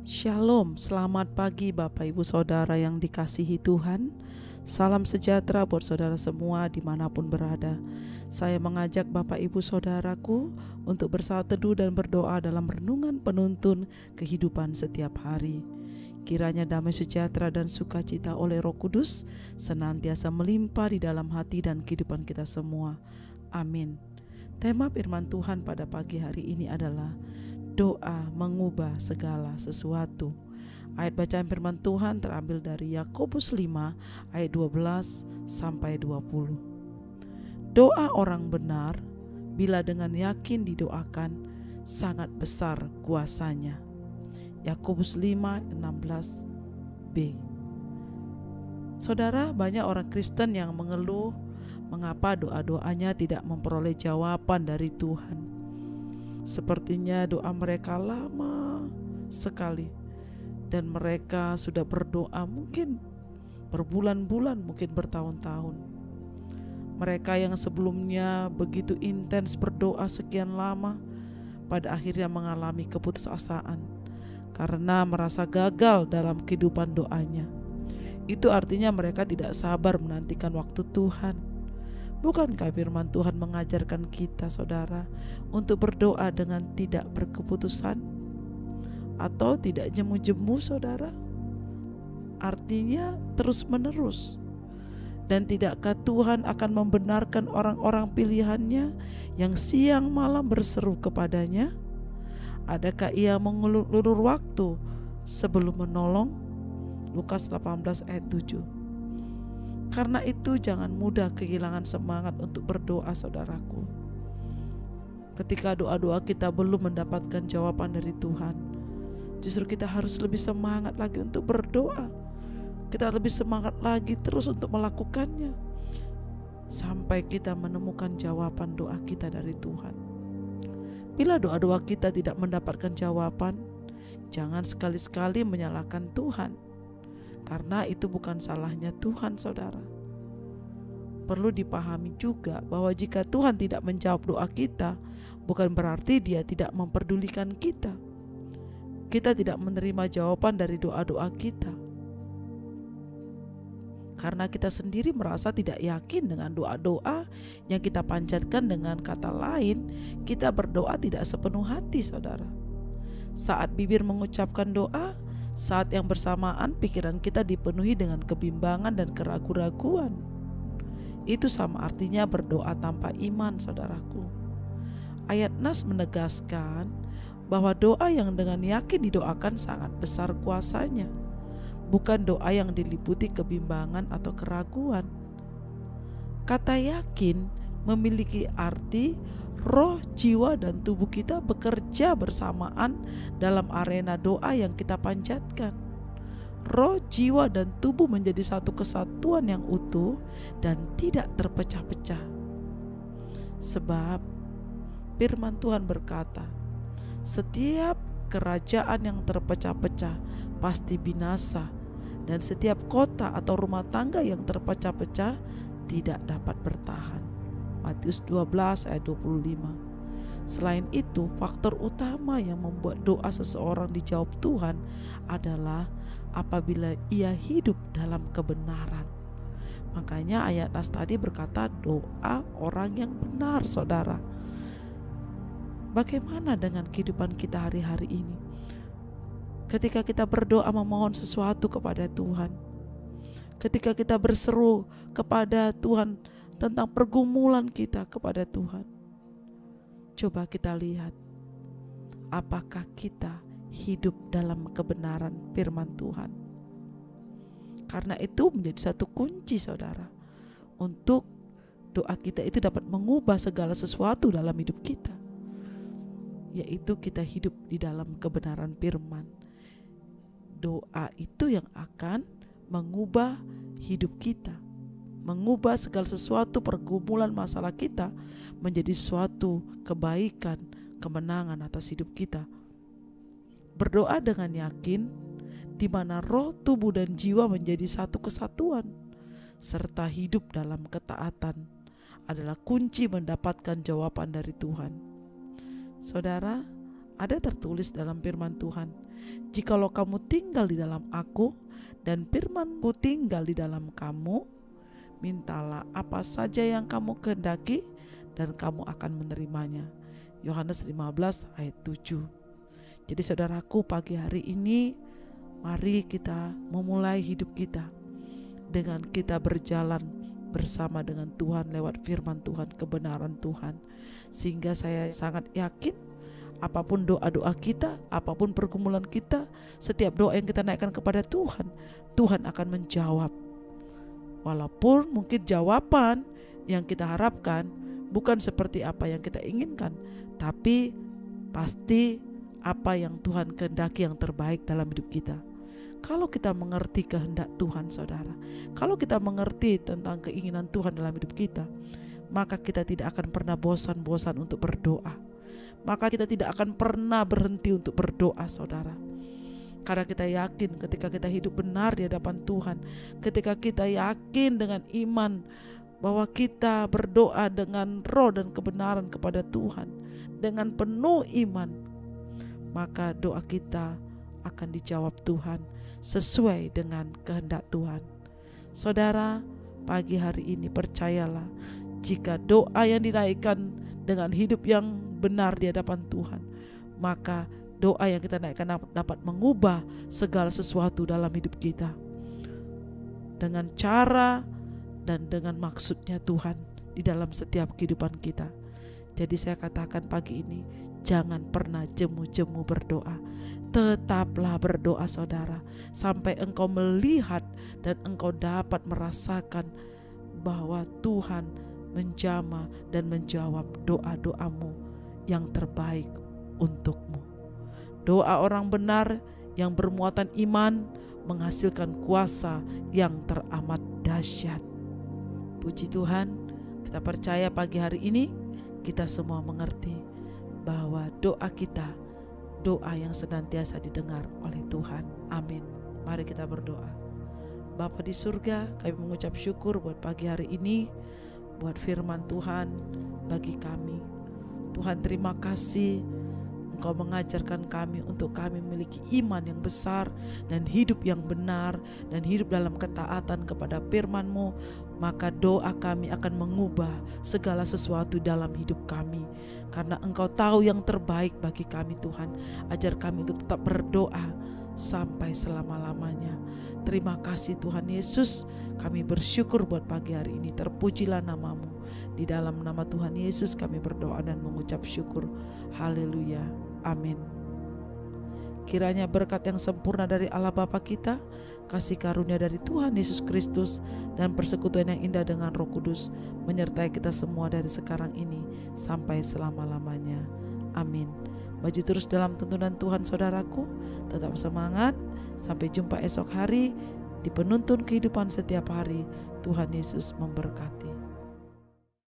Shalom, selamat pagi Bapak Ibu Saudara yang dikasihi Tuhan. Salam sejahtera buat saudara semua dimanapun berada. Saya mengajak Bapak Ibu Saudaraku untuk bersaat teduh dan berdoa dalam renungan penuntun kehidupan setiap hari. Kiranya damai sejahtera dan sukacita oleh Roh Kudus senantiasa melimpah di dalam hati dan kehidupan kita semua. Amin. Tema firman Tuhan pada pagi hari ini adalah doa mengubah segala sesuatu. Ayat bacaan firman Tuhan terambil dari Yakobus 5 ayat 12 sampai 20. Doa orang benar bila dengan yakin didoakan sangat besar kuasanya. Yakobus 5:16b. Saudara, banyak orang Kristen yang mengeluh mengapa doa-doanya tidak memperoleh jawaban dari Tuhan. Sepertinya doa mereka lama sekali dan mereka sudah berdoa mungkin berbulan-bulan, mungkin bertahun-tahun. Mereka yang sebelumnya begitu intens berdoa sekian lama pada akhirnya mengalami keputusasaan karena merasa gagal dalam kehidupan doanya. Itu artinya mereka tidak sabar menantikan waktu Tuhan. Bukankah firman Tuhan mengajarkan kita, saudara, untuk berdoa dengan tidak berkeputusan atau tidak jemu-jemu, saudara? Artinya terus-menerus. Dan tidakkah Tuhan akan membenarkan orang-orang pilihannya yang siang malam berseru kepadanya? Adakah ia mengulur waktu sebelum menolong? Lukas 18 ayat 7. Karena itu jangan mudah kehilangan semangat untuk berdoa, saudaraku. Ketika doa-doa kita belum mendapatkan jawaban dari Tuhan, justru kita harus lebih semangat lagi untuk berdoa. Kita lebih semangat lagi terus untuk melakukannya sampai kita menemukan jawaban doa kita dari Tuhan. Bila doa-doa kita tidak mendapatkan jawaban, jangan sekali-sekali menyalahkan Tuhan, karena itu bukan salahnya Tuhan, saudara. Perlu dipahami juga bahwa jika Tuhan tidak menjawab doa kita, bukan berarti Dia tidak memperdulikan kita. Kita tidak menerima jawaban dari doa-doa kita karena kita sendiri merasa tidak yakin dengan doa-doa yang kita panjatkan. Dengan kata lain, kita berdoa tidak sepenuh hati, saudara. Saat bibir mengucapkan doa, saat yang bersamaan pikiran kita dipenuhi dengan kebimbangan dan keraguan-raguan. Itu sama artinya berdoa tanpa iman, saudaraku. Ayat Nas menegaskan bahwa doa yang dengan yakin didoakan sangat besar kuasanya, bukan doa yang diliputi kebimbangan atau keraguan. Kata yakin memiliki arti roh, jiwa, dan tubuh kita bekerja bersamaan dalam arena doa yang kita panjatkan. Roh, jiwa, dan tubuh menjadi satu kesatuan yang utuh dan tidak terpecah-pecah. Sebab firman Tuhan berkata, setiap kerajaan yang terpecah-pecah pasti binasa, dan setiap kota atau rumah tangga yang terpecah-pecah tidak dapat bertahan. Matius 12 ayat 25. Selain itu, faktor utama yang membuat doa seseorang dijawab Tuhan adalah apabila ia hidup dalam kebenaran. Makanya ayat Nas tadi berkata doa orang yang benar, saudara. Bagaimana dengan kehidupan kita hari-hari ini? Ketika kita berdoa memohon sesuatu kepada Tuhan, ketika kita berseru kepada Tuhan tentang pergumulan kita kepada Tuhan, coba kita lihat apakah kita hidup dalam kebenaran firman Tuhan. Karena itu menjadi satu kunci, saudara, untuk doa kita itu dapat mengubah segala sesuatu dalam hidup kita, yaitu kita hidup di dalam kebenaran firman. Doa itu yang akan mengubah hidup kita, mengubah segala sesuatu pergumulan masalah kita menjadi suatu kebaikan, kemenangan atas hidup kita. Berdoa dengan yakin, di mana roh, tubuh, dan jiwa menjadi satu kesatuan, serta hidup dalam ketaatan adalah kunci mendapatkan jawaban dari Tuhan. Saudara, Ada tertulis dalam firman Tuhan, jikalau kamu tinggal di dalam aku dan firman-Ku tinggal di dalam kamu, mintalah apa saja yang kamu kehendaki dan kamu akan menerimanya. Yohanes 15 ayat 7. Jadi saudaraku, pagi hari ini mari kita memulai hidup kita dengan kita berjalan bersama dengan Tuhan lewat firman Tuhan, kebenaran Tuhan. Sehingga saya sangat yakin apapun doa-doa kita, apapun pergumulan kita, setiap doa yang kita naikkan kepada Tuhan, Tuhan akan menjawab. Walaupun mungkin jawaban yang kita harapkan bukan seperti apa yang kita inginkan, tapi pasti apa yang Tuhan kehendaki yang terbaik dalam hidup kita. Kalau kita mengerti kehendak Tuhan, saudara, kalau kita mengerti tentang keinginan Tuhan dalam hidup kita, maka kita tidak akan pernah bosan-bosan untuk berdoa. Maka kita tidak akan pernah berhenti untuk berdoa, saudara. Karena kita yakin ketika kita hidup benar di hadapan Tuhan, ketika kita yakin dengan iman bahwa kita berdoa dengan roh dan kebenaran kepada Tuhan, dengan penuh iman, maka doa kita akan dijawab Tuhan sesuai dengan kehendak Tuhan. Saudara, pagi hari ini percayalah, jika doa yang dinaikkan dengan hidup yang benar di hadapan Tuhan, maka doa yang kita naikkan dapat mengubah segala sesuatu dalam hidup kita dengan cara dan dengan maksudnya Tuhan di dalam setiap kehidupan kita. Jadi saya katakan pagi ini, jangan pernah jemu-jemu berdoa. Tetaplah berdoa, saudara, sampai engkau melihat dan engkau dapat merasakan bahwa Tuhan menjamah dan menjawab doa-doamu yang terbaik untukmu. Doa orang benar yang bermuatan iman menghasilkan kuasa yang teramat dahsyat. Puji Tuhan, kita percaya pagi hari ini kita semua mengerti bahwa doa kita, doa yang senantiasa didengar oleh Tuhan. Amin. Mari kita berdoa. Bapa di surga, kami mengucap syukur buat pagi hari ini, buat firman Tuhan bagi kami. Tuhan, terima kasih Engkau mengajarkan kami untuk kami memiliki iman yang besar dan hidup yang benar dan hidup dalam ketaatan kepada firman-Mu. Maka doa kami akan mengubah segala sesuatu dalam hidup kami, karena Engkau tahu yang terbaik bagi kami. Tuhan, ajar kami untuk tetap berdoa sampai selama-lamanya. Terima kasih Tuhan Yesus, kami bersyukur buat pagi hari ini. Terpujilah nama-Mu. Di dalam nama Tuhan Yesus kami berdoa dan mengucap syukur. Haleluya. Amin. Kiranya berkat yang sempurna dari Allah Bapa kita, kasih karunia dari Tuhan Yesus Kristus, dan persekutuan yang indah dengan Roh Kudus menyertai kita semua dari sekarang ini sampai selama-lamanya. Amin. Maju terus dalam tuntunan Tuhan, saudaraku. Tetap semangat. Sampai jumpa esok hari di penuntun kehidupan setiap hari. Tuhan Yesus memberkati.